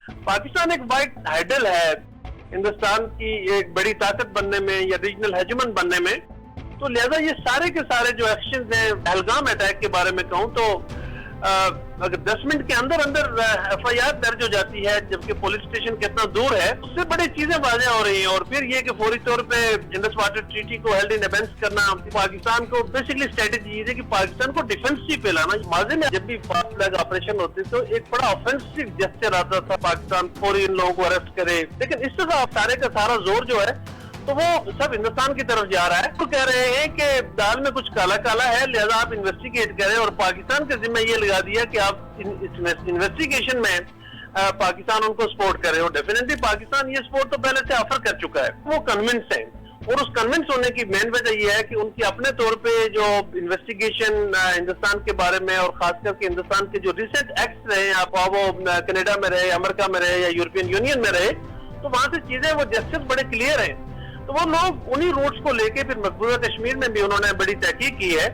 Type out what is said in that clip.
पाकिस्तान एक white hydel है हिंदुस्तान की एक बड़ी ताकत बनने में या रीजनल हेजमन बनने में, तो लिहाजा ये सारे के सारे जो एक्शन हैं, पहलगाम अटैक के बारे में कहूँ तो अगर 10 मिनट के अंदर FIR दर्ज हो जाती है, जबकि पुलिस स्टेशन कितना दूर है, उससे बड़ी चीजें वाज़ेह हो रही हैं। और फिर ये कि फौरी तौर पे इंडस वाटर ट्रीटी को हेल्ड इन एबेंस करना, पाकिस्तान को बेसिकली स्ट्रेटेजी ये है कि पाकिस्तान को डिफेंसिव पे लाना। माज़ी में जब भी फास्ट फ्लैग ऑपरेशन होते तो एक बड़ा ऑफेंसिव जेस्चर आता था, पाकिस्तान फौरी इन लोगों को अरेस्ट करे, लेकिन इस तरह सारे का सारा जोर जो है तो वो सब हिंदुस्तान की तरफ जा रहा है। तो कह रहे हैं कि दाल में कुछ काला काला है, लिहाजा आप इन्वेस्टिगेट करें, और पाकिस्तान के जिम्मे ये लगा दिया कि आप इन्वेस्टिगेशन में पाकिस्तान उनको सपोर्ट करे। और डेफिनेटली पाकिस्तान ये सपोर्ट तो पहले से ऑफर कर चुका है, वो कन्विंस है। और उस कन्विंस होने की मेन वजह ये है कि उनकी अपने तौर पे जो इन्वेस्टिगेशन हिंदुस्तान के बारे में, और खास करके हिंदुस्तान के जो रिसेंट एक्ट्स रहे, आप वो कनाडा में रहे, अमेरिका में रहे या यूरोपियन यूनियन में रहे, तो वहां से चीजें वो जस्टिस बड़े क्लियर हैं। तो वो लोग उन्हीं रूट्स को लेके फिर मकबूजा कश्मीर में भी उन्होंने बड़ी तहकीक की है